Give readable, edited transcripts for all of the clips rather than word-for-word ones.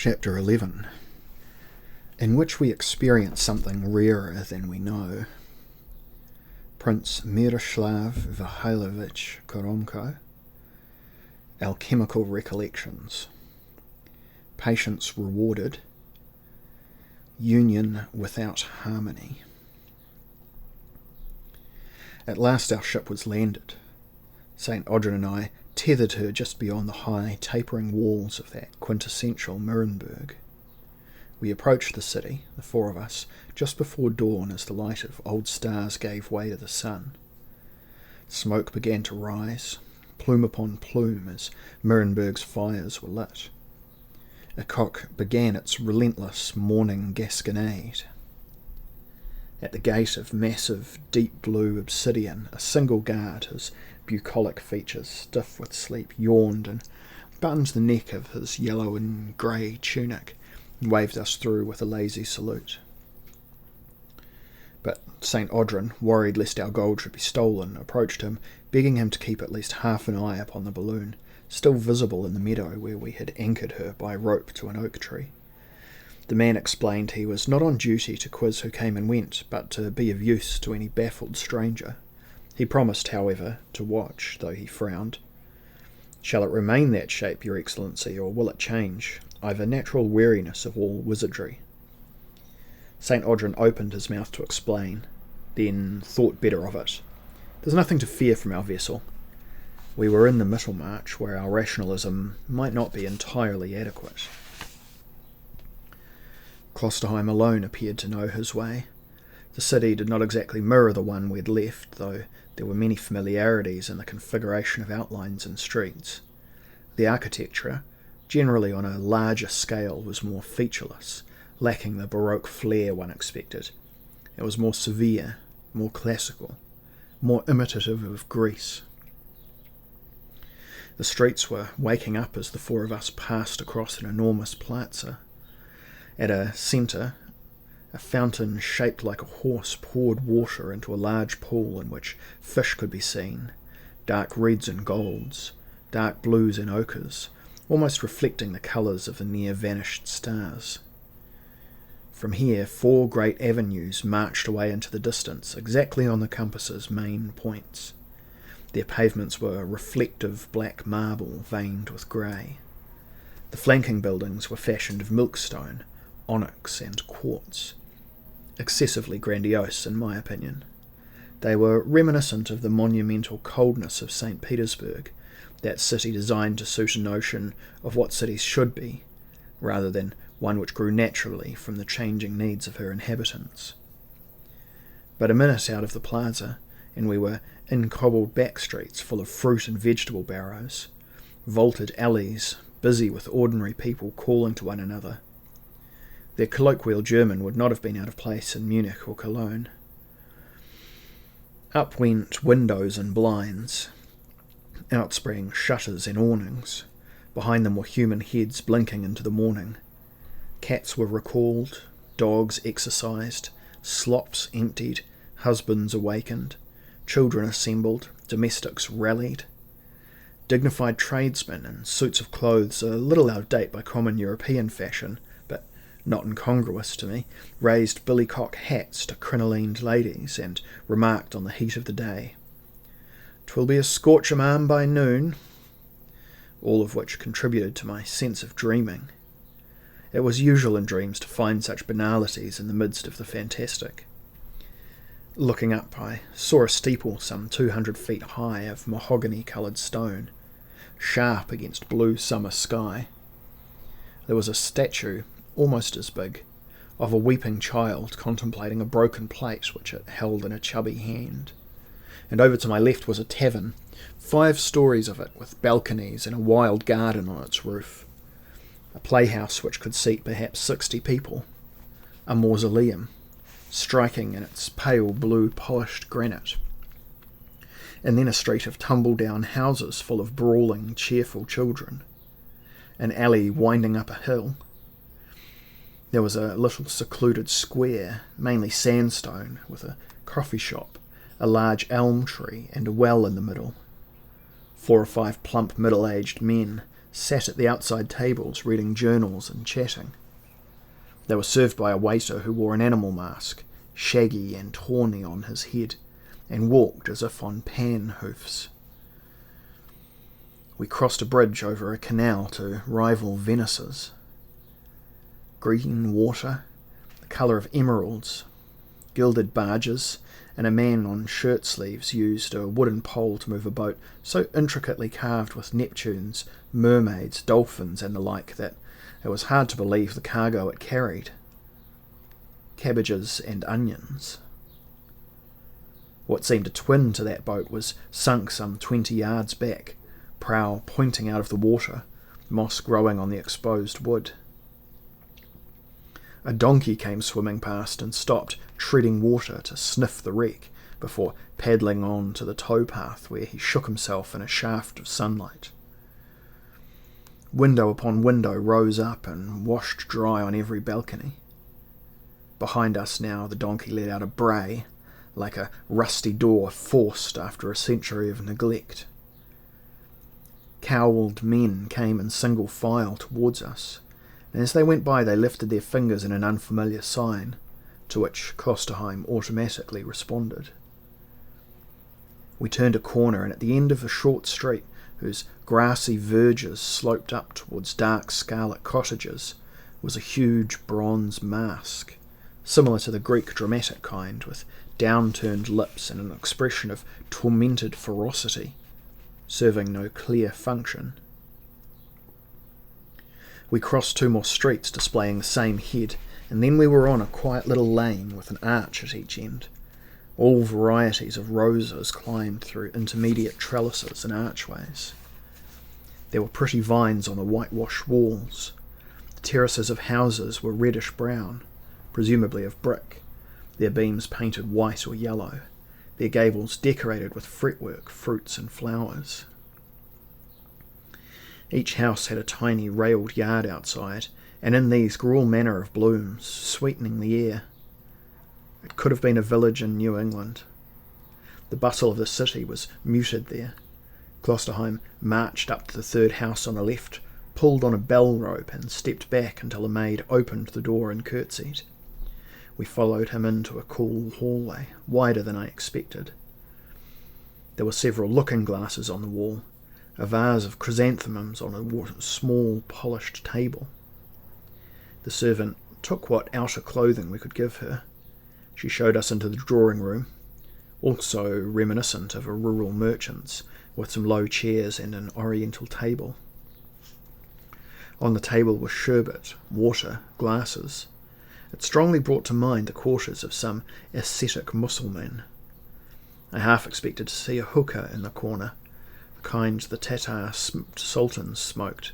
Chapter 11, in which we experience something rarer than we know. Prince Miroslav Vihailovich Koromko. Alchemical Recollections. Patience Rewarded. Union Without Harmony. At last our ship was landed. St. Audryn and I tethered her just beyond the high, tapering walls of that quintessential Nuremberg. We approached the city, the four of us, just before dawn as the light of old stars gave way to the sun. Smoke began to rise, plume upon plume, as Nuremberg's fires were lit. A cock began its relentless morning gasconade. At the gate of massive, deep blue obsidian, a single guard, his bucolic features stiff with sleep, yawned and buttoned the neck of his yellow and grey tunic and waved us through with a lazy salute. But St. Audryn, worried lest our gold should be stolen, approached him, begging him to keep at least half an eye upon the balloon, still visible in the meadow where we had anchored her by rope to an oak tree. The man explained he was not on duty to quiz who came and went, but to be of use to any baffled stranger. He promised, however, to watch, though he frowned. "Shall it remain that shape, Your Excellency, or will it change? I've a natural weariness of all wizardry." St. Audryn opened his mouth to explain, then thought better of it. "There's nothing to fear from our vessel." We were in the Mittelmarch, where our rationalism might not be entirely adequate. Klosterheim alone appeared to know his way. The city did not exactly mirror the one we'd left, though there were many familiarities in the configuration of outlines and streets. The architecture, generally on a larger scale, was more featureless, lacking the Baroque flair one expected. It was more severe, more classical, more imitative of Greece. The streets were waking up as the four of us passed across an enormous plaza. At a centre, a fountain shaped like a horse poured water into a large pool in which fish could be seen, dark reds and golds, dark blues and ochres, almost reflecting the colours of the near-vanished stars. From here, 4 great avenues marched away into the distance, exactly on the compass's main points. Their pavements were reflective black marble veined with grey. The flanking buildings were fashioned of milkstone, onyx and quartz, excessively grandiose in my opinion. They were reminiscent of the monumental coldness of St. Petersburg, that city designed to suit a notion of what cities should be, rather than one which grew naturally from the changing needs of her inhabitants. But a minute out of the plaza, and we were in cobbled back streets full of fruit and vegetable barrows, vaulted alleys busy with ordinary people calling to one another. Their colloquial German would not have been out of place in Munich or Cologne. Up went windows and blinds. Out sprang shutters and awnings. Behind them were human heads blinking into the morning. Cats were recalled, dogs exercised, slops emptied, husbands awakened, children assembled, domestics rallied. Dignified tradesmen in suits of clothes a little out of date by common European fashion, but not incongruous to me, raised billycock hats to crinolined ladies and remarked on the heat of the day. "'Twill be a scorcher, ma'am, by noon," all of which contributed to my sense of dreaming. It was usual in dreams to find such banalities in the midst of the fantastic. Looking up, I saw a steeple some 200 feet high of mahogany-coloured stone, sharp against blue summer sky. There was a statue, almost as big, of a weeping child contemplating a broken plate which it held in a chubby hand. And over to my left was a tavern, 5 stories of it, with balconies and a wild garden on its roof. A playhouse which could seat perhaps 60 people. A mausoleum, striking in its pale blue polished granite. And then a street of tumble-down houses full of brawling, cheerful children. An alley winding up a hill. There was a little secluded square, mainly sandstone, with a coffee shop, a large elm tree, and a well in the middle. 4 or 5 plump middle-aged men, sat at the outside tables reading journals and chatting. They were served by a waiter who wore an animal mask, shaggy and tawny on his head, and walked as if on pan hoofs. We crossed a bridge over a canal to rival Venice's. Green water, the colour of emeralds, gilded barges, and a man on shirt sleeves used a wooden pole to move a boat so intricately carved with Neptunes, mermaids, dolphins, and the like that it was hard to believe the cargo it carried. Cabbages and onions. What seemed a twin to that boat was sunk some 20 yards back, prow pointing out of the water, moss growing on the exposed wood. A donkey came swimming past and stopped, treading water to sniff the wreck, before paddling on to the towpath where he shook himself in a shaft of sunlight. Window upon window rose up and washed dry on every balcony. Behind us now the donkey let out a bray, like a rusty door forced after a century of neglect. Cowled men came in single file towards us, and as they went by they lifted their fingers in an unfamiliar sign, to which Klosterheim automatically responded. We turned a corner, and at the end of a short street, whose grassy verges sloped up towards dark scarlet cottages, was a huge bronze mask, similar to the Greek dramatic kind, with downturned lips and an expression of tormented ferocity, serving no clear function. We crossed 2 more streets displaying the same head, and then we were on a quiet little lane with an arch at each end. All varieties of roses climbed through intermediate trellises and archways. There were pretty vines on the whitewashed walls. The terraces of houses were reddish-brown, presumably of brick, their beams painted white or yellow, their gables decorated with fretwork, fruits and flowers. Each house had a tiny railed yard outside, and in these grew all manner of blooms, sweetening the air. It could have been a village in New England. The bustle of the city was muted there. Klosterheim marched up to the 3rd house on the left, pulled on a bell rope and stepped back until a maid opened the door and curtsied. We followed him into a cool hallway, wider than I expected. There were several looking-glasses on the wall, a vase of chrysanthemums on a small polished table. The servant took what outer clothing we could give her. She showed us into the drawing-room, also reminiscent of a rural merchant's, with some low chairs and an oriental table. On the table was sherbet, water, glasses. It strongly brought to mind the quarters of some ascetic Mussulman. I half expected to see a hookah in the corner, the kind the Tatar sultans smoked,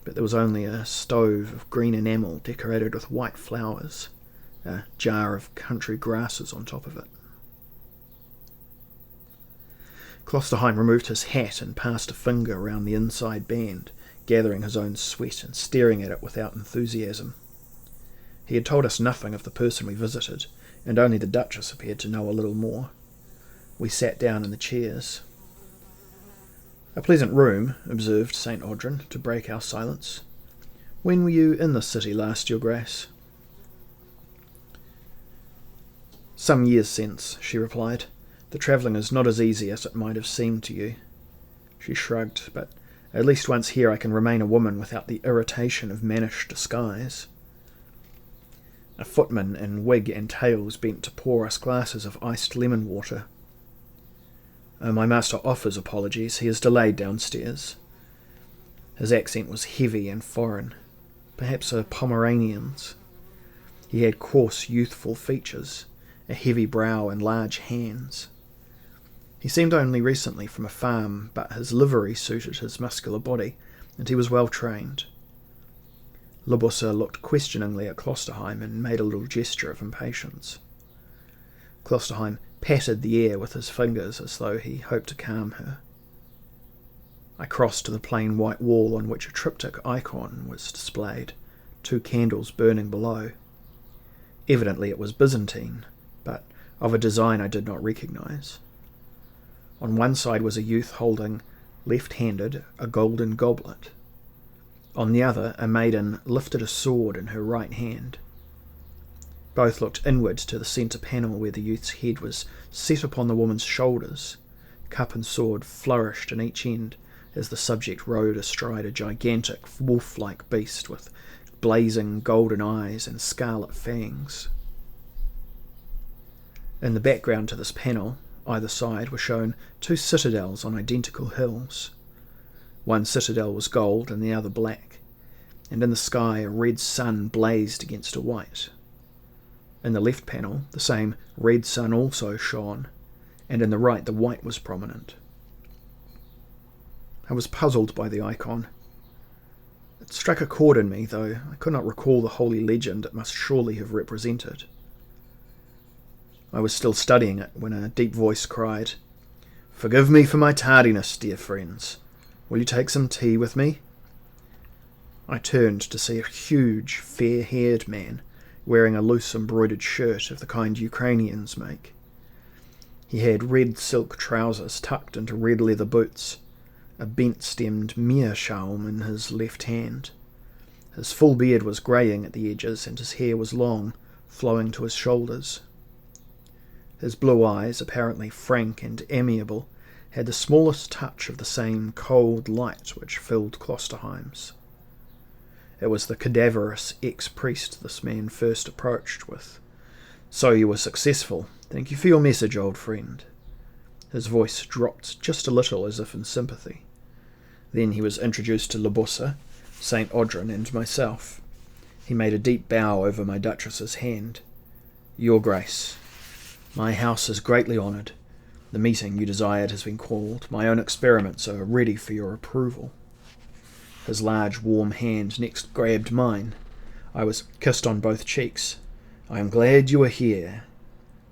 but there was only a stove of green enamel decorated with white flowers, a jar of country grasses on top of it. Klosterheim removed his hat and passed a finger round the inside band, gathering his own sweat and staring at it without enthusiasm. He had told us nothing of the person we visited, and only the Duchess appeared to know a little more. We sat down in the chairs. "A pleasant room," observed St. Audrin, to break our silence. "When were you in this city last, Your Grace?" "Some years since," she replied. "The travelling is not as easy as it might have seemed to you." She shrugged, "But at least once here I can remain a woman without the irritation of mannish disguise." A footman in wig and tails bent to pour us glasses of iced lemon water. My master offers apologies. He is delayed downstairs." His accent was heavy and foreign, perhaps a Pomeranian's. He had coarse, youthful features, a heavy brow and large hands. He seemed only recently from a farm, but his livery suited his muscular body, and he was well trained. Libussa looked questioningly at Klosterheim and made a little gesture of impatience. Klosterheim patted the air with his fingers as though he hoped to calm her. I crossed to the plain white wall on which a triptych icon was displayed, 2 candles burning below. Evidently it was Byzantine, but of a design I did not recognize. On one side was a youth holding, left-handed, a golden goblet, On the other, a maiden lifted a sword in her right hand. Both looked inward to the centre panel where the youth's head was set upon the woman's shoulders. Cup and sword flourished in each end as the subject rode astride a gigantic wolf-like beast with blazing golden eyes and scarlet fangs. In the background to this panel, either side, were shown two citadels on identical hills. One citadel was gold and the other black, and in the sky a red sun blazed against a white. In the left panel, the same red sun also shone, and in the right the white was prominent. I was puzzled by the icon. It struck a chord in me, though I could not recall the holy legend it must surely have represented. I was still studying it when a deep voice cried, "Forgive me for my tardiness, dear friends. Will you take some tea with me?" I turned to see a huge, fair-haired man wearing a loose embroidered shirt of the kind Ukrainians make. He had red silk trousers tucked into red leather boots, a bent-stemmed meerschaum in his left hand. His full beard was greying at the edges, and his hair was long, flowing to his shoulders. His blue eyes, apparently frank and amiable, had the smallest touch of the same cold light which filled Klosterheim's. It was the cadaverous ex-priest this man first approached with. "So you were successful. Thank you for your message, old friend." His voice dropped just a little as if in sympathy. Then he was introduced to Libussa, St. Audrin, and myself. He made a deep bow over my Duchess's hand. "Your Grace, my house is greatly honoured. The meeting you desired has been called. My own experiments are ready for your approval." His large, warm hand next grabbed mine. I was kissed on both cheeks. "I am glad you are here."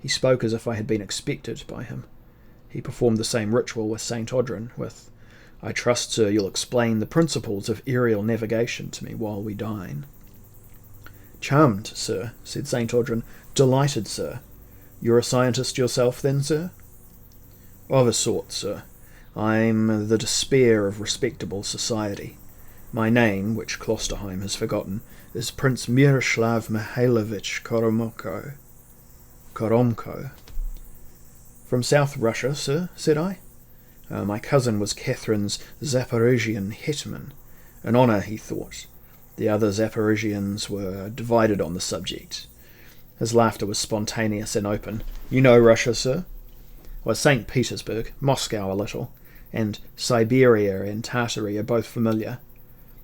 He spoke as if I had been expected by him. He performed the same ritual with St. Audrin, with, "I trust, sir, you'll explain the principles of aerial navigation to me while we dine." "Charmed, sir," said St. Audrin. "Delighted, sir. You're a scientist yourself, then, sir?" "Of a sort, sir. I'm the despair of respectable society. My name, which Klosterheim has forgotten, is Prince Miroslav Mihailovich Koromko." "From South Russia, sir?" said I. My cousin was Catherine's Zaporozhian hetman. An honour, he thought. The other Zaporozhians were divided on the subject. His laughter was spontaneous and open. "You know Russia, sir?" "Well, St. Petersburg, Moscow a little, and Siberia and Tartary are both familiar.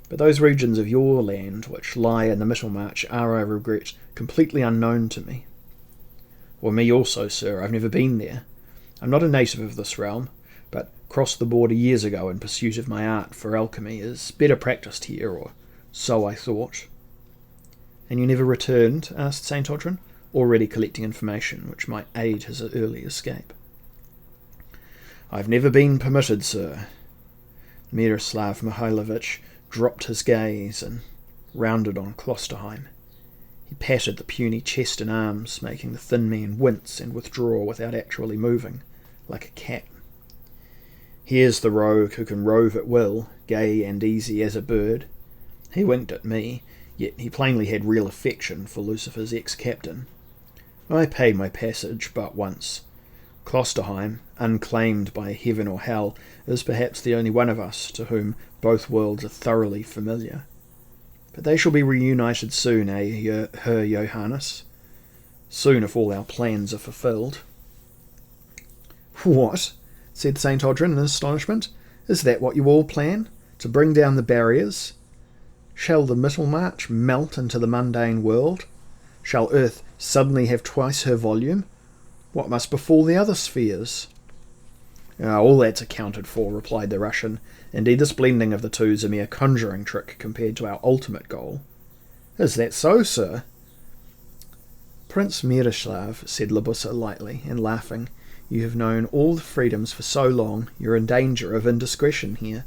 But those regions of your land which lie in the Middlemarch are, I regret, completely unknown to me." "Well, me also, sir. I've never been there. I'm not a native of this realm, but crossed the border years ago in pursuit of my art, for alchemy is better practised here, or so I thought." "And you never returned?" asked St. Audrin, already collecting information which might aid his early escape. "I've never been permitted, sir." Miroslav Mihailovich dropped his gaze and rounded on Klosterheim. He patted the puny chest and arms, making the thin man wince and withdraw without actually moving, like a cat. "Here's the rogue who can rove at will, gay and easy as a bird." He winked at me, yet he plainly had real affection for Lucifer's ex-captain. "I paid my passage but once. Klosterheim, unclaimed by heaven or hell, is perhaps the only one of us to whom both worlds are thoroughly familiar. But they shall be reunited soon, Herr Johannes? Soon, if all our plans are fulfilled." "What?" said St. Audrin in astonishment. "Is that what you all plan? To bring down the barriers? Shall the Middlemarch melt into the mundane world? Shall Earth suddenly have twice her volume? What must befall the other spheres?" "All that's accounted for," replied the Russian. "Indeed, this blending of the two is a mere conjuring trick compared to our ultimate goal." "Is that so, sir?" "Prince Miroslav," said Libussa lightly, and laughing, "you have known all the freedoms for so long, you're in danger of indiscretion here."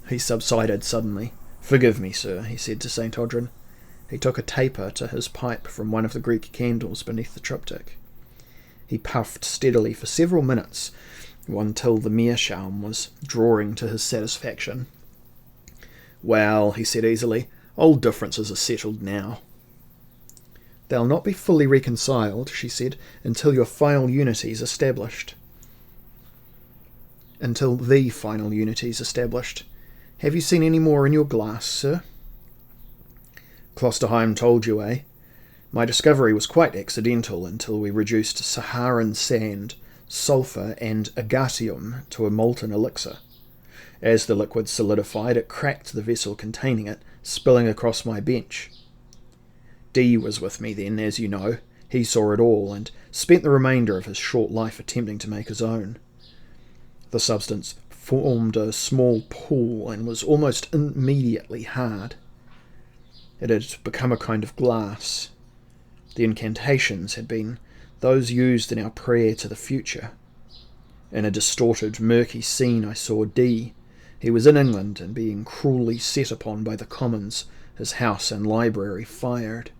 He subsided suddenly. "Forgive me, sir," he said to St. Audrin. He took a taper to his pipe from one of the Greek candles beneath the triptych. He puffed steadily for several minutes, until the meerschaum was drawing to his satisfaction. Well, he said easily, old differences are settled now. They'll not be fully reconciled, she said, until your final unity's established. Until the final unity's established. Have you seen any more in your glass, sir? Klosterheim told you, eh? My discovery was quite accidental until we reduced Saharan sand, sulphur and agatium to a molten elixir. As the liquid solidified, it cracked the vessel containing it, spilling across my bench. D was with me then, as you know. He saw it all, and spent the remainder of his short life attempting to make his own. The substance formed a small pool and was almost immediately hard. It had become a kind of glass. The incantations had been those used in our prayer to the future. In a distorted, murky scene I saw D. He was in England and being cruelly set upon by the Commons, his house and library fired.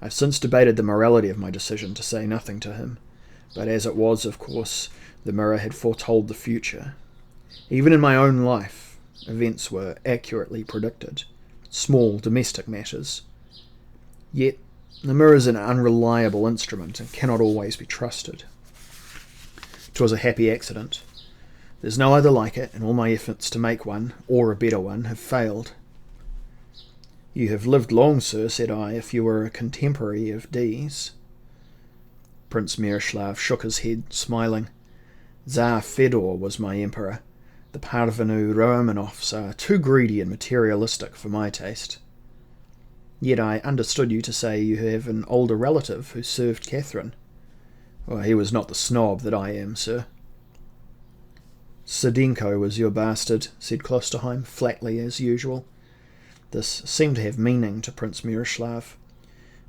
I've since debated the morality of my decision to say nothing to him, but as it was, of course, the mirror had foretold the future. Even in my own life, events were accurately predicted, small domestic matters. Yet, the mirror is an unreliable instrument and cannot always be trusted. 'Twas a happy accident. There's no other like it, and all my efforts to make one, or a better one, have failed. You have lived long, sir, said I, if you were a contemporary of D's. Prince Miroslav shook his head, smiling. Tsar Fedor was my emperor. The parvenu Romanovs are too greedy and materialistic for my taste. Yet I understood you to say you have an older relative who served Catherine. Well, he was not the snob that I am, sir. Sedenko was your bastard, said Klosterheim, flatly as usual. This seemed to have meaning to Prince Miroslav.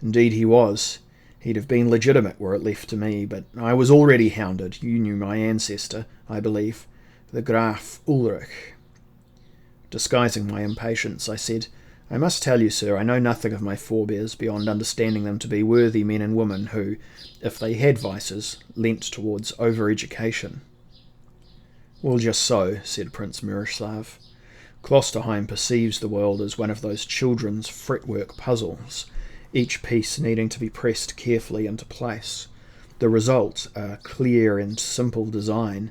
Indeed he was. He'd have been legitimate were it left to me, but I was already hounded. You knew my ancestor, I believe, the Graf Ulrich. Disguising my impatience, I said, I must tell you, sir, I know nothing of my forebears beyond understanding them to be worthy men and women who, if they had vices, leant towards over-education. Well, just so, said Prince Miroslav. Klosterheim perceives the world as one of those children's fretwork puzzles, each piece needing to be pressed carefully into place. The result, a clear and simple design.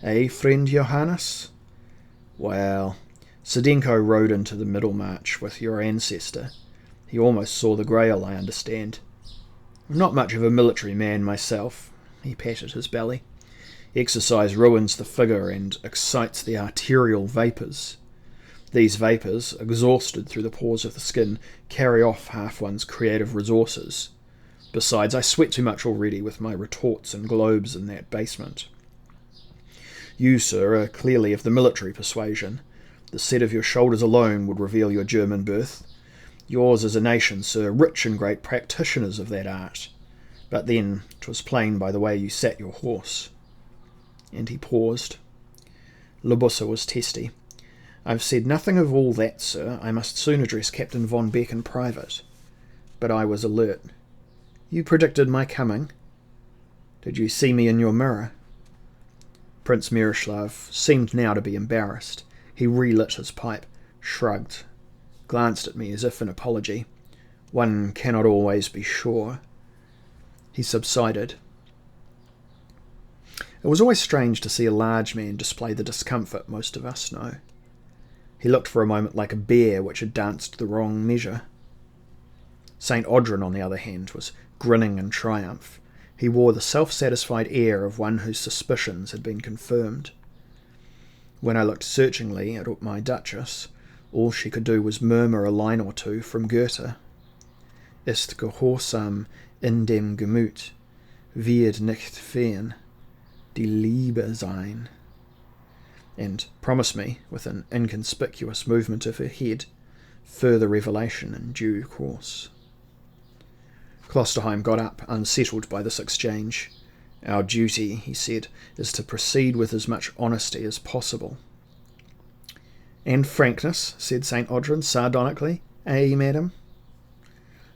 Eh, friend Johannes? Well, Sedenko rode into the Middlemarch with your ancestor. He almost saw the Grail, I understand. I'm not much of a military man myself. He patted his belly. Exercise ruins the figure and excites the arterial vapours. These vapours, exhausted through the pores of the skin, carry off half one's creative resources. Besides, I sweat too much already with my retorts and globes in that basement. You, sir, are clearly of the military persuasion. The set of your shoulders alone would reveal your German birth. Yours is a nation, sir, rich in great practitioners of that art. But then 'twas plain by the way you sat your horse. And he paused. Libussa was testy. I've said nothing of all that, sir. I must soon address Captain von Beck in private. But I was alert. You predicted my coming. Did you see me in your mirror? Prince Miroslav seemed now to be embarrassed. He relit his pipe, shrugged, glanced at me as if in apology. One cannot always be sure. He subsided. It was always strange to see a large man display the discomfort most of us know. He looked for a moment like a bear which had danced the wrong measure. St. Audrin, on the other hand, was grinning in triumph. He wore the self-satisfied air of one whose suspicions had been confirmed. When I looked searchingly at my Duchess, all she could do was murmur a line or two from Goethe. Ist Gehorsam in dem Gemüt, wird nicht fern, die Liebe sein. And promise me, with an inconspicuous movement of her head, further revelation in due course. Klosterheim got up, unsettled by this exchange. Our duty, he said, is to proceed with as much honesty as possible. And frankness, said St. Audrin sardonically. Eh, madam?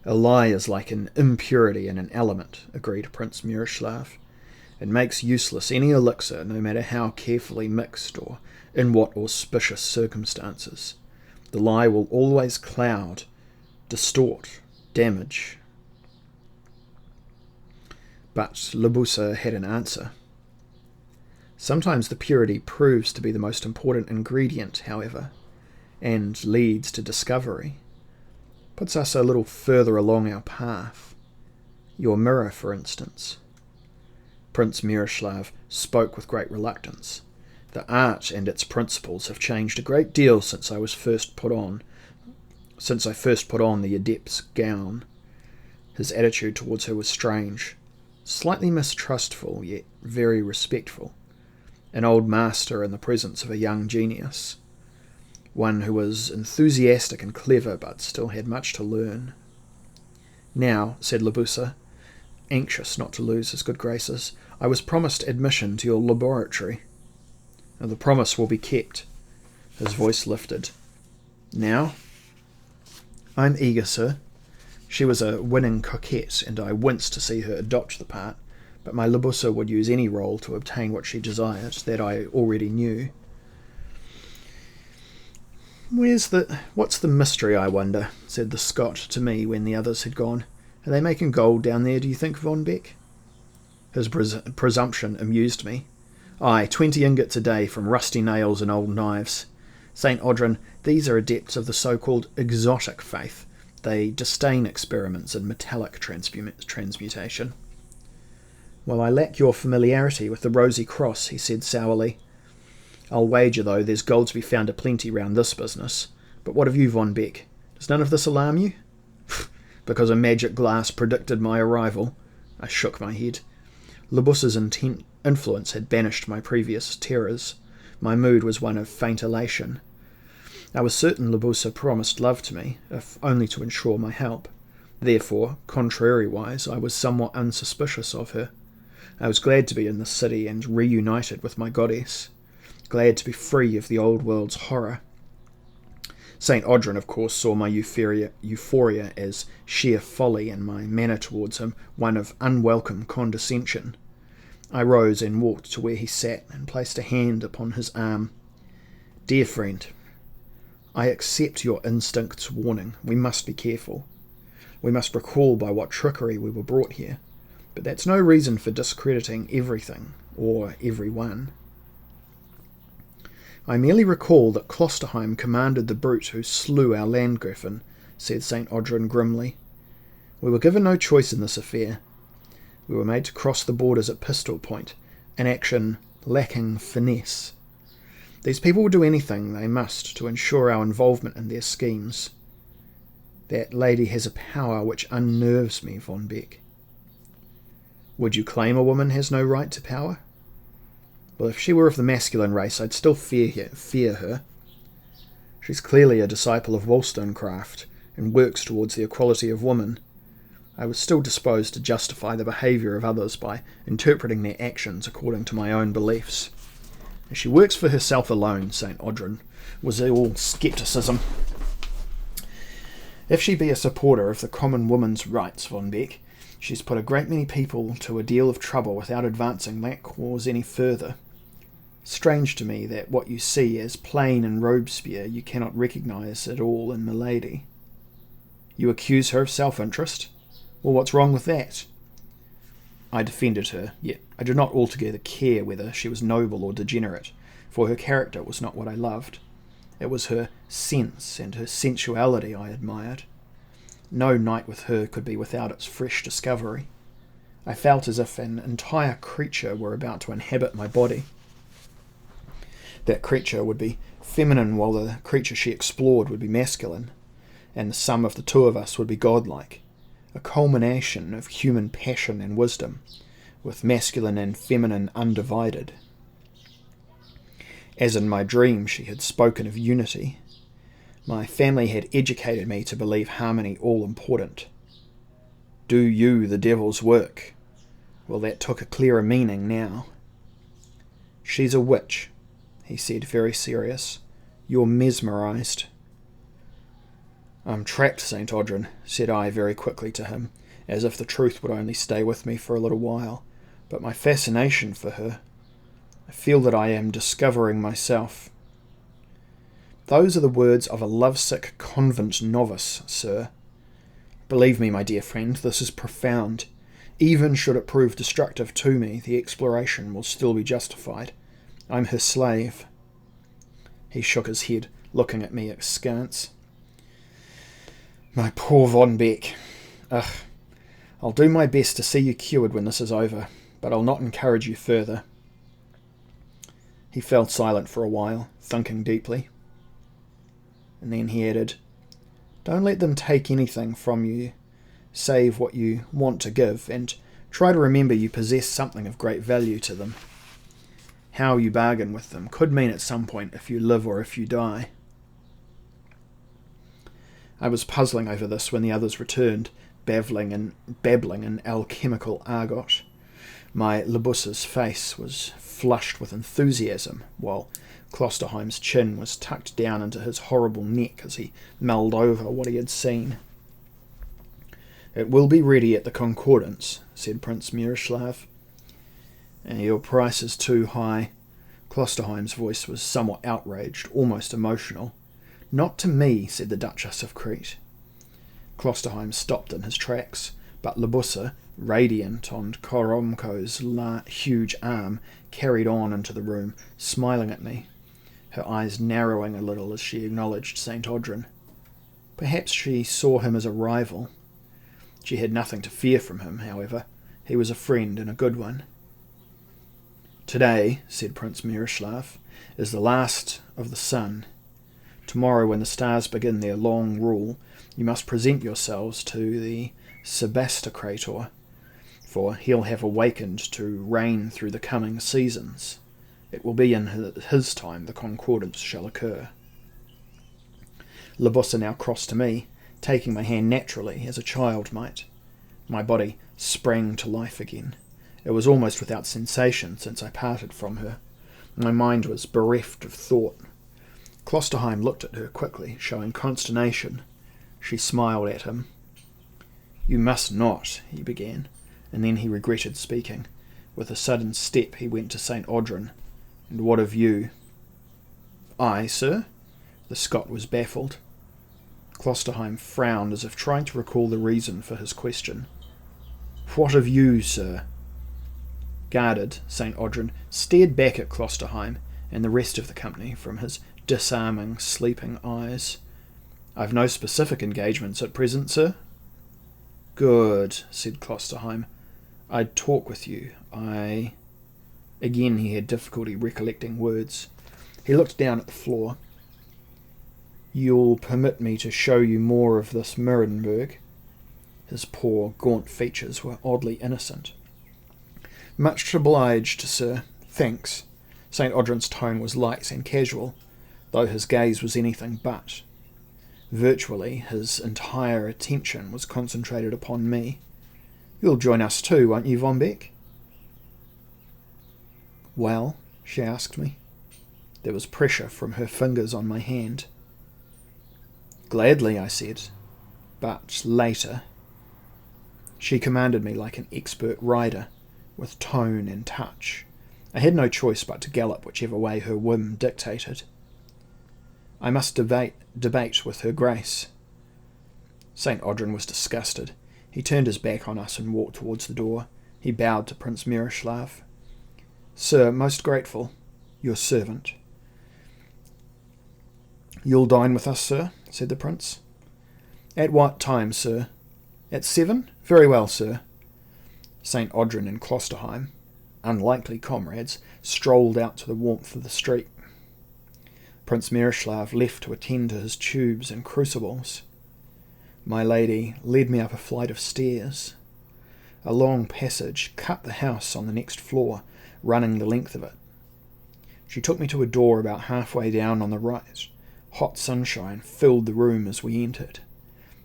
A lie is like an impurity in an element, agreed Prince Miroslav. It makes useless any elixir, no matter how carefully mixed or in what auspicious circumstances. The lie will always cloud, distort, damage. But Lebusa had an answer. Sometimes the purity proves to be the most important ingredient, however, and leads to discovery. Puts us a little further along our path. Your mirror, for instance. Prince Miroslav spoke with great reluctance. The art and its principles have changed a great deal since I first put on the adept's gown. His attitude towards her was strange, slightly mistrustful, yet very respectful. An old master in the presence of a young genius. One who was enthusiastic and clever, but still had much to learn. Now, said Lebusa, anxious not to lose his good graces, I was promised admission to your laboratory. The promise will be kept. His voice lifted. Now? I'm eager, sir. She was a winning coquette, and I winced to see her adopt the part, but my Lebusa would use any role to obtain what she desired, that I already knew. What's the mystery, I wonder, said the Scot to me when the others had gone. Are they making gold down there, do you think, Von Beck? His presumption amused me. Aye, 20 ingots a day from rusty nails and old knives. St. Audrin, these are adepts of the so-called exotic faith. They disdain experiments in metallic transmutation. Well, I lack your familiarity with the Rosy Cross, he said sourly. I'll wager, though, there's gold to be found aplenty round this business. But what of you, Von Beck? Does none of this alarm you? Because a magic glass predicted my arrival. I shook my head. Lebusa's influence had banished my previous terrors. My mood was one of faint elation. I was certain Lebusa promised love to me, if only to ensure my help. Therefore, contrariwise, I was somewhat unsuspicious of her. I was glad to be in the city and reunited with my goddess. Glad to be free of the old world's horror. St. Audrin, of course, saw my euphoria as sheer folly and my manner towards him one of unwelcome condescension. I rose and walked to where he sat and placed a hand upon his arm. Dear friend, I accept your instinct's warning. We must be careful. We must recall by what trickery we were brought here. But that's no reason for discrediting everything, or everyone. I merely recall that Klosterheim commanded the brute who slew our Landgriffin, said St. Audrin grimly. We were given no choice in this affair. We were made to cross the borders at pistol point, an action lacking finesse. These people will do anything they must to ensure our involvement in their schemes. That lady has a power which unnerves me, Von Beck. Would you claim a woman has no right to power? Well, if she were of the masculine race, I'd still fear her. She's clearly a disciple of Wollstonecraft, and works towards the equality of woman. I was still disposed to justify the behaviour of others by interpreting their actions according to my own beliefs. She works for herself alone, St. Audrin, was all scepticism. If she be a supporter of the common woman's rights, Von Beck, she's put a great many people to a deal of trouble without advancing that cause any further. Strange to me that what you see as plain in Robespierre you cannot recognise at all in Milady. You accuse her of self-interest? Well, what's wrong with that? I defended her, yet I did not altogether care whether she was noble or degenerate, for her character was not what I loved. It was her sense and her sensuality I admired. No night with her could be without its fresh discovery. I felt as if an entire creature were about to inhabit my body. That creature would be feminine while the creature she explored would be masculine, and the sum of the two of us would be godlike, a culmination of human passion and wisdom, with masculine and feminine undivided. As in my dream she had spoken of unity. My family had educated me to believe harmony all-important. Do you the devil's work? Well, that took a clearer meaning now. She's a witch, he said, very serious. You're mesmerised. I'm trapped, St. Audrin, said I very quickly to him, as if the truth would only stay with me for a little while. But my fascination for her, I feel that I am discovering myself. Those are the words of a lovesick convent novice, sir. Believe me, my dear friend, this is profound. Even should it prove destructive to me, the exploration will still be justified. I'm her slave. He shook his head, looking at me askance. My poor Von Beck. Ugh. I'll do my best to see you cured when this is over, but I'll not encourage you further. He fell silent for a while, thinking deeply. And then he added, Don't let them take anything from you, save what you want to give, and try to remember you possess something of great value to them. How you bargain with them could mean at some point if you live or if you die. I was puzzling over this when the others returned, babbling in alchemical argot. My Libussa's face was flushed with enthusiasm, while Klosterheim's chin was tucked down into his horrible neck as he mulled over what he had seen. It will be ready at the Concordance, said Prince Miroslav. Your price is too high. Klosterheim's voice was somewhat outraged, almost emotional. Not to me, said the Duchess of Crete. Klosterheim stopped in his tracks, but Libussa, radiant on Koromko's huge arm, carried on into the room, smiling at me, her eyes narrowing a little as she acknowledged St. Audrin. Perhaps she saw him as a rival. She had nothing to fear from him, however. He was a friend and a good one. Today, said Prince Miroslav, is the last of the sun. Tomorrow, when the stars begin their long rule, you must present yourselves to the Sebastocrator, for he'll have awakened to reign through the coming seasons. It will be in his time the concordance shall occur. Libussa now crossed to me, taking my hand naturally, as a child might. My body sprang to life again. It was almost without sensation since I parted from her. My mind was bereft of thought. Klosterheim looked at her quickly, showing consternation. She smiled at him. You must not, he began, and then he regretted speaking. With a sudden step he went to St. Audrin. And what of you? I, sir? The Scot was baffled. Klosterheim frowned as if trying to recall the reason for his question. What of you, sir? Guarded, St. Audrin stared back at Klosterheim and the rest of the company from his disarming, sleeping eyes. I've no specific engagements at present, sir. Good, said Klosterheim. I'd talk with you. Again he had difficulty recollecting words. He looked down at the floor. You'll permit me to show you more of this Mirenberg? His poor, gaunt features were oddly innocent. Much obliged, sir. Thanks. St. Audrin's tone was light and casual, though his gaze was anything but. Virtually, his entire attention was concentrated upon me. You'll join us too, won't you, Von Beck? Well, she asked me. There was pressure from her fingers on my hand. Gladly, I said, but later. She commanded me like an expert rider, with tone and touch. I had no choice but to gallop whichever way her whim dictated. I must debate with her grace. St. Audrin was disgusted. He turned his back on us and walked towards the door. He bowed to Prince Miroslav. Sir, most grateful. Your servant. You'll dine with us, sir, said the prince. At what time, sir? At 7? Very well, sir. St. Audrin and Klosterheim, unlikely comrades, strolled out to the warmth of the street. Prince Miroslav left to attend to his tubes and crucibles. My lady led me up a flight of stairs. A long passage cut the house on the next floor, running the length of it. She took me to a door about halfway down on the right. Hot sunshine filled the room as we entered.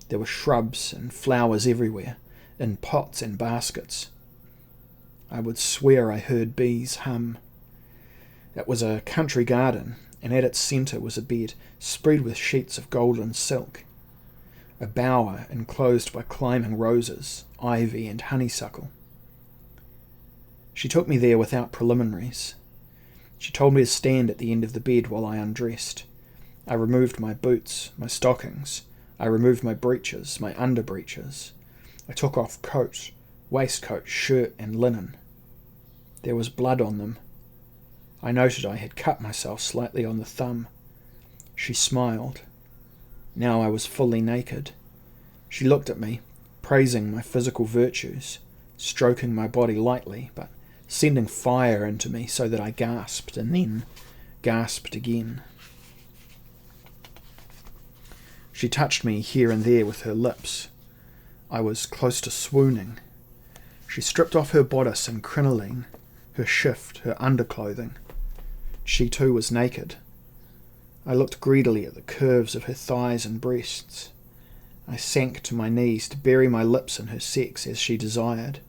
There were shrubs and flowers everywhere, in pots and baskets. I would swear I heard bees hum. It was a country garden, and at its centre was a bed spread with sheets of golden silk. A bower enclosed by climbing roses, ivy and honeysuckle. She took me there without preliminaries. She told me to stand at the end of the bed while I undressed. I removed my boots, my stockings. I removed my breeches, my under-breeches. I took off coat, waistcoat, shirt, and linen. There was blood on them. I noted I had cut myself slightly on the thumb. She smiled. Now I was fully naked. She looked at me, praising my physical virtues, stroking my body lightly, but sending fire into me so that I gasped, and then gasped again. She touched me here and there with her lips. I was close to swooning. She stripped off her bodice and crinoline, her shift, her underclothing. She too was naked. I looked greedily at the curves of her thighs and breasts. I sank to my knees to bury my lips in her sex as she desired.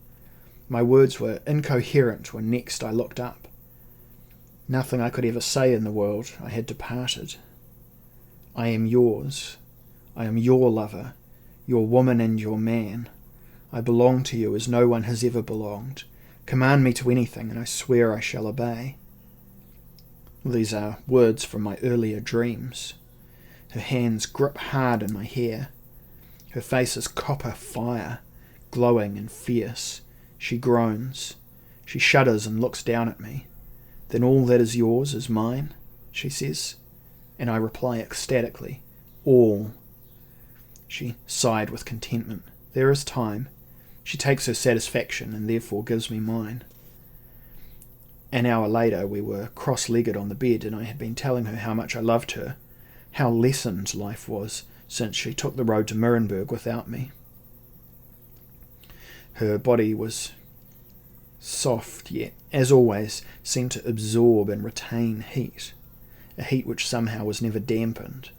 My words were incoherent when next I looked up. Nothing I could ever say in the world. I had departed. I am yours. I am your lover, your woman and your man. I belong to you as no one has ever belonged. Command me to anything, and I swear I shall obey. These are words from my earlier dreams. Her hands grip hard in my hair. Her face is copper fire, glowing and fierce. She groans. She shudders and looks down at me. Then all that is yours is mine, she says, and I reply ecstatically, all. She sighed with contentment. There is time. She takes her satisfaction and therefore gives me mine. An hour later we were cross-legged on the bed, and I had been telling her how much I loved her, how lessened life was since she took the road to Nuremberg without me. Her body was soft, yet, as always, seemed to absorb and retain heat, a heat which somehow was never dampened,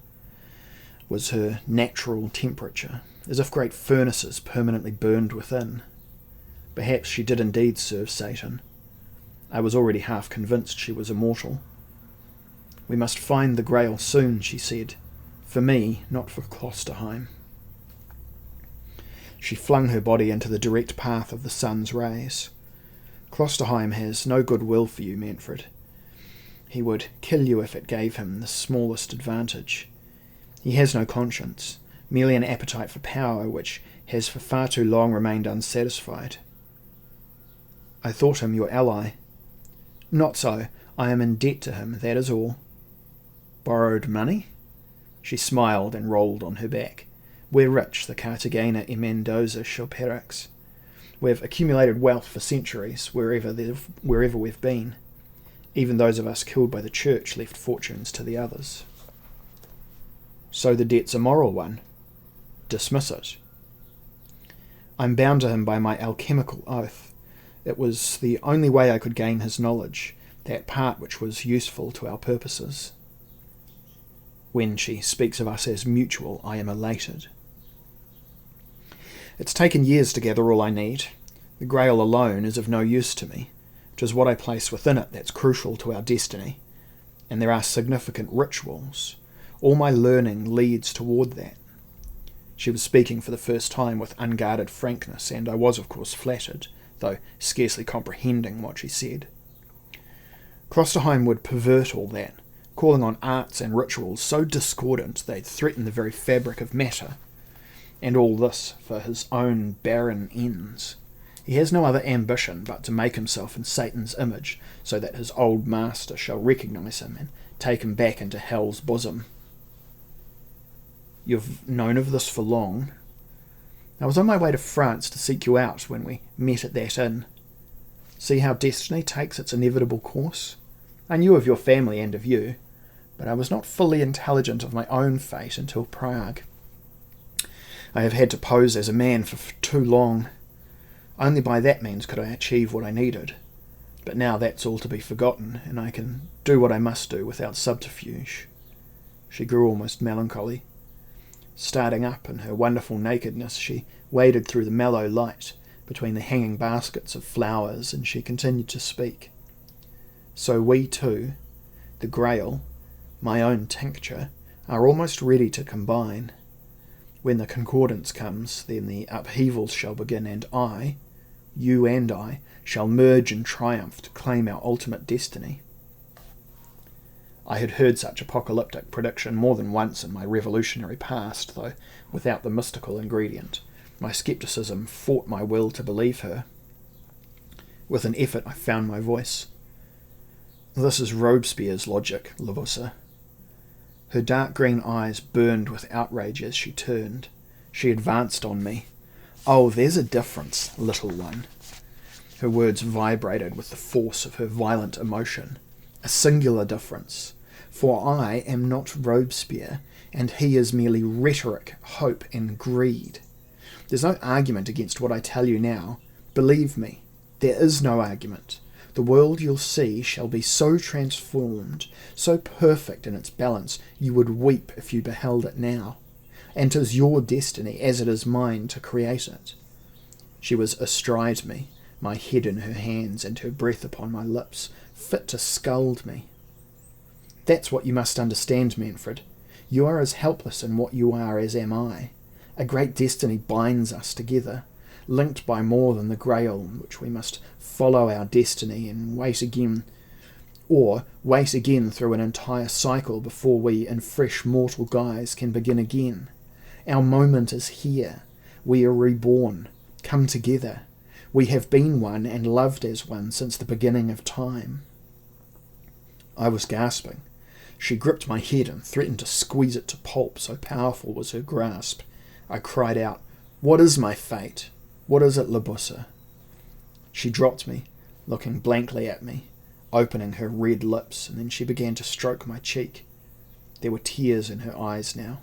was her natural temperature, as if great furnaces permanently burned within. Perhaps she did indeed serve Satan. I was already half convinced she was immortal. We must find the Grail soon, she said. For me, not for Klosterheim. She flung her body into the direct path of the sun's rays. Klosterheim has no good will for you, Manfred. He would kill you if it gave him the smallest advantage. He has no conscience, merely an appetite for power which has for far too long remained unsatisfied. I thought him your ally. Not so. I am in debt to him, that is all. Borrowed money? She smiled and rolled on her back. We're rich, the Cartagena y Mendoza Chilperics. We've accumulated wealth for centuries, wherever we've been. Even those of us killed by the church left fortunes to the others. So the debt's a moral one. Dismiss it. I'm bound to him by my alchemical oath. It was the only way I could gain his knowledge, that part which was useful to our purposes. When she speaks of us as mutual, I am elated. It's taken years to gather all I need. The Grail alone is of no use to me. It is what I place within it that's crucial to our destiny. And there are significant rituals. All my learning leads toward that. She was speaking for the first time with unguarded frankness, and I was of course flattered, though scarcely comprehending what she said. Klosterheim would pervert all that, calling on arts and rituals so discordant they'd threaten the very fabric of matter, and all this for his own barren ends. He has no other ambition but to make himself in Satan's image, so that his old master shall recognise him and take him back into hell's bosom. You've known of this for long. I was on my way to France to seek you out when we met at that inn. See how destiny takes its inevitable course? I knew of your family and of you, but I was not fully intelligent of my own fate until Prague. I have had to pose as a man for too long. Only by that means could I achieve what I needed. But now that's all to be forgotten, and I can do what I must do without subterfuge. She grew almost melancholy. Starting up in her wonderful nakedness, she waded through the mellow light between the hanging baskets of flowers, and she continued to speak. So we too, the Grail, my own tincture, are almost ready to combine. When the concordance comes, then the upheavals shall begin, and I, you and I, shall merge in triumph to claim our ultimate destiny. I had heard such apocalyptic prediction more than once in my revolutionary past, though without the mystical ingredient. My scepticism fought my will to believe her. With an effort I found my voice. "This is Robespierre's logic, Libussa." Her dark green eyes burned with outrage as she turned. She advanced on me. "Oh, there's a difference, little one." Her words vibrated with the force of her violent emotion. "A singular difference. For I am not Robespierre, and he is merely rhetoric, hope, and greed. There's no argument against what I tell you now. Believe me, there is no argument. The world you'll see shall be so transformed, so perfect in its balance, you would weep if you beheld it now. And 'tis your destiny, as it is mine, to create it." She was astride me, my head in her hands and her breath upon my lips, fit to scald me. "That's what you must understand, Manfred. You are as helpless in what you are as am I. A great destiny binds us together, linked by more than the Grail, which we must follow our destiny and wait again through an entire cycle before we, in fresh mortal guise, can begin again. Our moment is here. We are reborn, come together. We have been one and loved as one since the beginning of time." I was gasping. She gripped my head and threatened to squeeze it to pulp, so powerful was her grasp. I cried out, "What is my fate? What is it, Libussa?" She dropped me, looking blankly at me, opening her red lips, and then she began to stroke my cheek. There were tears in her eyes now.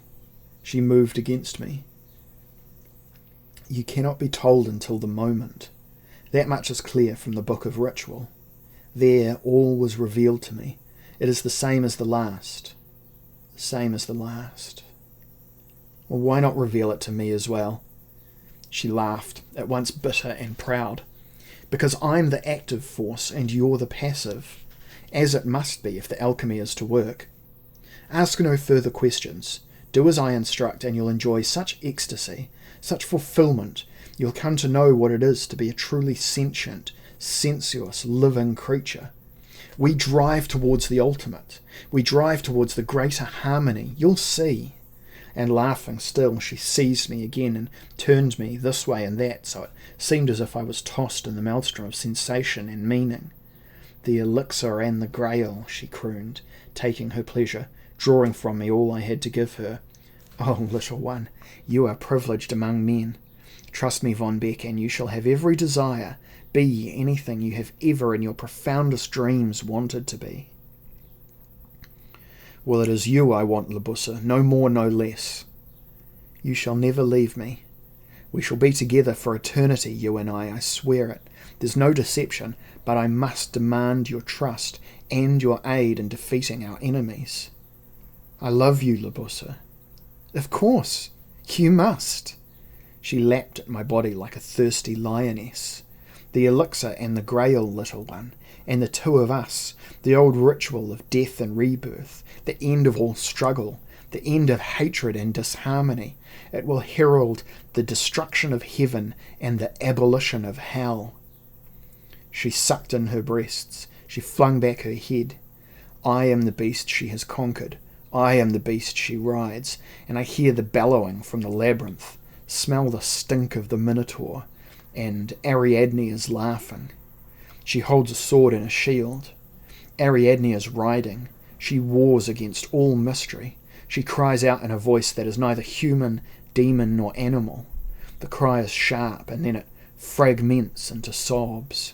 She moved against me. "You cannot be told until the moment. That much is clear from the Book of Ritual. There all was revealed to me. It is the same as the last. The same as the last. Well, why not reveal it to me as well?" She laughed, at once bitter and proud. "Because I'm the active force and you're the passive, as it must be if the alchemy is to work. Ask no further questions. Do as I instruct and you'll enjoy such ecstasy, such fulfillment, you'll come to know what it is to be a truly sentient, sensuous, living creature. We drive towards the ultimate. We drive towards the greater harmony. You'll see." And laughing still, she seized me again and turned me this way and that, so it seemed as if I was tossed in the maelstrom of sensation and meaning. "The elixir and the Grail," she crooned, taking her pleasure, drawing from me all I had to give her. "Oh, little one, you are privileged among men. Trust me, Von Beck, and you shall have every desire, be anything you have ever in your profoundest dreams wanted to be." "Well, it is you I want, Libussa, no more, no less." "You shall never leave me. We shall be together for eternity, you and I swear it. There's no deception, but I must demand your trust and your aid in defeating our enemies." "I love you, Libussa." "Of course, you must." She lapped at my body like a thirsty lioness. "The elixir and the Grail, little one, and the two of us, the old ritual of death and rebirth, the end of all struggle, the end of hatred and disharmony. It will herald the destruction of heaven and the abolition of hell." She sucked in her breasts. She flung back her head. "I am the beast she has conquered. I am the beast she rides, and I hear the bellowing from the labyrinth, smell the stink of the Minotaur, and Ariadne is laughing. She holds a sword and a shield. Ariadne is riding. She wars against all mystery. She cries out in a voice that is neither human, demon, nor animal. The cry is sharp, and then it fragments into sobs."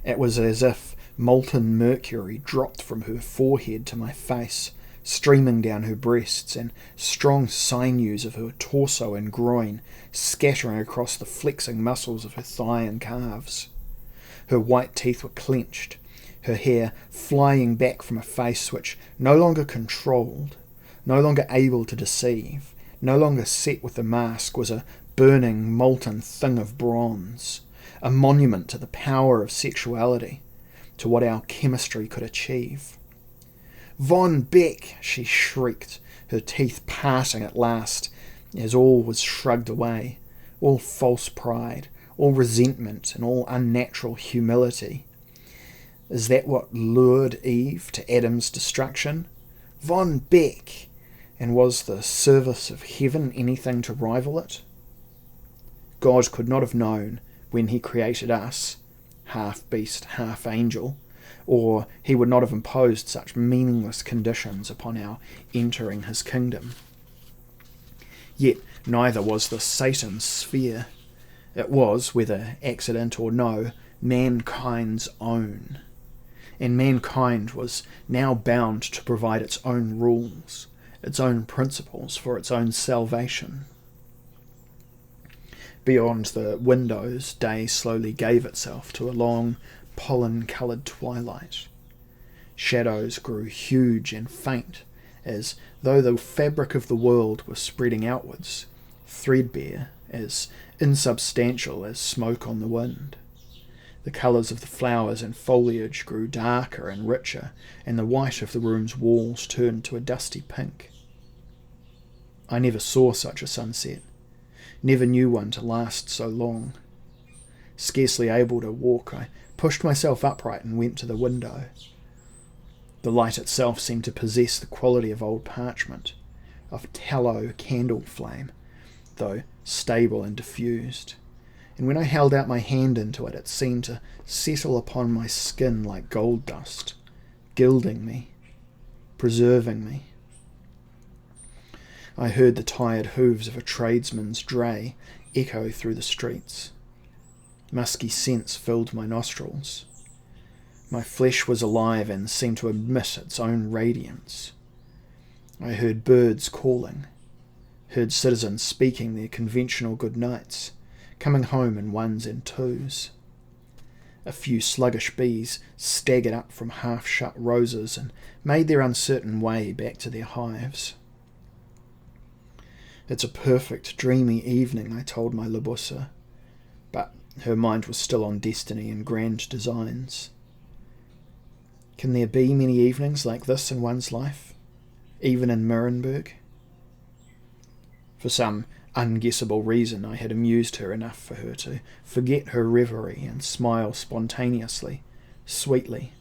It was as if molten mercury dropped from her forehead to my face, streaming down her breasts, and strong sinews of her torso and groin scattering across the flexing muscles of her thigh and calves. Her white teeth were clenched, her hair flying back from a face which no longer controlled, no longer able to deceive, no longer set with the mask, was a burning, molten thing of bronze, a monument to the power of sexuality, to what our chemistry could achieve. "Von Beck!" she shrieked, her teeth parting at last, as all was shrugged away, all false pride, all resentment, and all unnatural humility. Is that what lured Eve to Adam's destruction? Von Beck! And was the service of heaven anything to rival it? God could not have known when he created us, half beast, half angel, or he would not have imposed such meaningless conditions upon our entering his kingdom. Yet neither was this Satan's sphere. It was, whether accident or no, mankind's own. And mankind was now bound to provide its own rules, its own principles for its own salvation. Beyond the windows, day slowly gave itself to a long, pollen-coloured twilight. Shadows grew huge and faint, as though the fabric of the world was spreading outwards, threadbare, as insubstantial as smoke on the wind. The colours of the flowers and foliage grew darker and richer, and the white of the room's walls turned to a dusty pink. I never saw such a sunset, never knew one to last so long. Scarcely able to walk, I pushed myself upright and went to the window. The light itself seemed to possess the quality of old parchment, of tallow candle flame, though stable and diffused, and when I held out my hand into it, it seemed to settle upon my skin like gold dust, gilding me, preserving me. I heard the tired hooves of a tradesman's dray echo through the streets. Musky scents filled my nostrils. My flesh was alive and seemed to emit its own radiance. I heard birds calling, heard citizens speaking their conventional good nights, coming home in ones and twos. A few sluggish bees staggered up from half-shut roses and made their uncertain way back to their hives. It's a perfect, dreamy evening, I told my Labusa, but her mind was still on destiny and grand designs. Can there be many evenings like this in one's life, even in Mirrenburg? For some unguessable reason, I had amused her enough for her to forget her reverie and smile spontaneously, sweetly.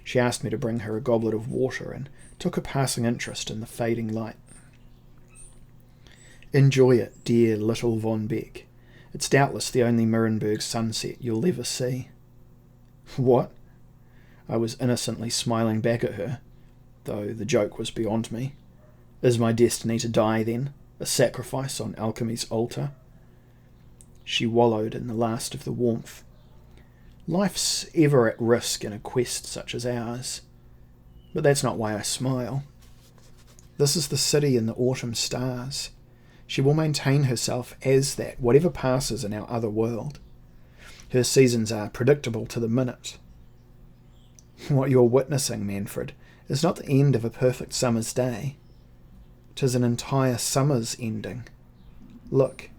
She asked me to bring her a goblet of water and took a passing interest in the fading light. Enjoy it, dear little Von Beck. It's doubtless the only Mirrenburg sunset you'll ever see. What? I was innocently smiling back at her, though the joke was beyond me. Is my destiny to die, then? A sacrifice on alchemy's altar? She wallowed in the last of the warmth. Life's ever at risk in a quest such as ours. But that's not why I smile. This is the city in the autumn stars. She will maintain herself as that, whatever passes in our other world. Her seasons are predictable to the minute. What you're witnessing, Manfred, is not the end of a perfect summer's day. 'Tis an entire summer's ending. Look.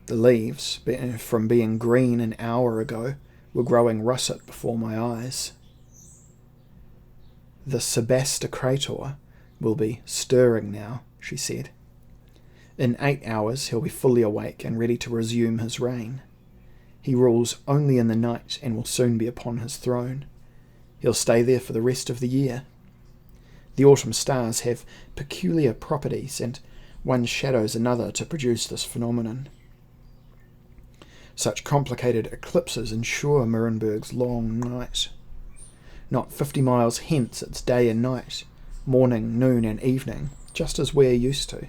The leaves, from being green an hour ago, were growing russet before my eyes. The Sebastocrator will be stirring now, she said. In 8 hours he'll be fully awake and ready to resume his reign. He rules only in the night and will soon be upon his throne. He'll stay there for the rest of the year. The autumn stars have peculiar properties, and one shadows another to produce this phenomenon. Such complicated eclipses ensure Mirrenburg's long night. Not 50 miles hence it's day and night, morning, noon and evening, just as we're used to.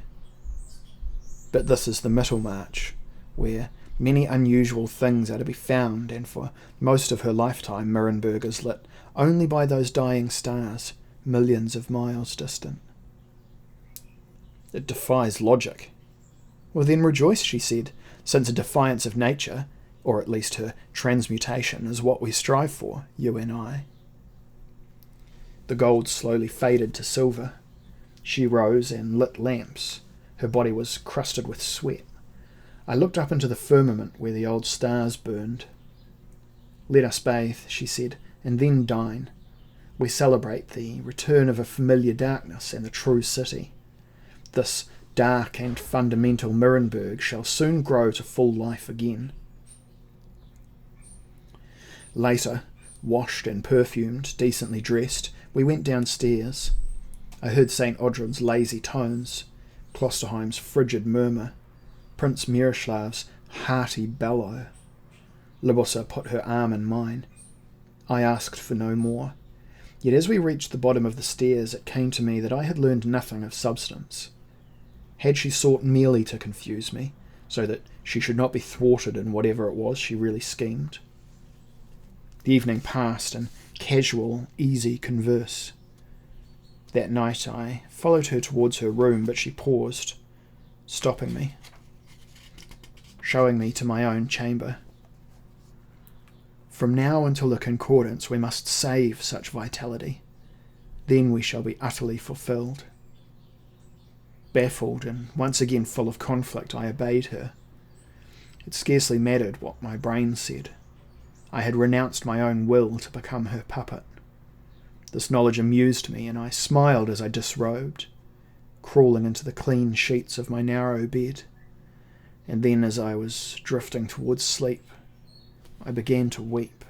But this is the Mittelmarch, where many unusual things are to be found, and for most of her lifetime Mirrenburg is lit only by those dying stars, millions of miles distant. It defies logic. Well then rejoice, she said, since a defiance of nature, or at least her transmutation, is what we strive for, you and I. The gold slowly faded to silver. She rose and lit lamps. Her body was crusted with sweat. I looked up into the firmament where the old stars burned. Let us bathe, she said, and then dine. We celebrate the return of a familiar darkness and the true city. This dark and fundamental Mirrenburg shall soon grow to full life again. Later, washed and perfumed, decently dressed, we went downstairs. I heard St. Audred's lazy tones, Klosterheim's frigid murmur, Prince Miroslav's hearty bellow. Libussa put her arm in mine. I asked for no more. Yet as we reached the bottom of the stairs, it came to me that I had learned nothing of substance. Had she sought merely to confuse me, so that she should not be thwarted in whatever it was she really schemed? The evening passed in casual, easy converse. That night I followed her towards her room, but she paused, stopping me, showing me to my own chamber. From now until the concordance we must save such vitality. Then we shall be utterly fulfilled. Baffled and once again full of conflict, I obeyed her. It scarcely mattered what my brain said. I had renounced my own will to become her puppet. This knowledge amused me, and I smiled as I disrobed, crawling into the clean sheets of my narrow bed. And then, as I was drifting towards sleep, I began to weep.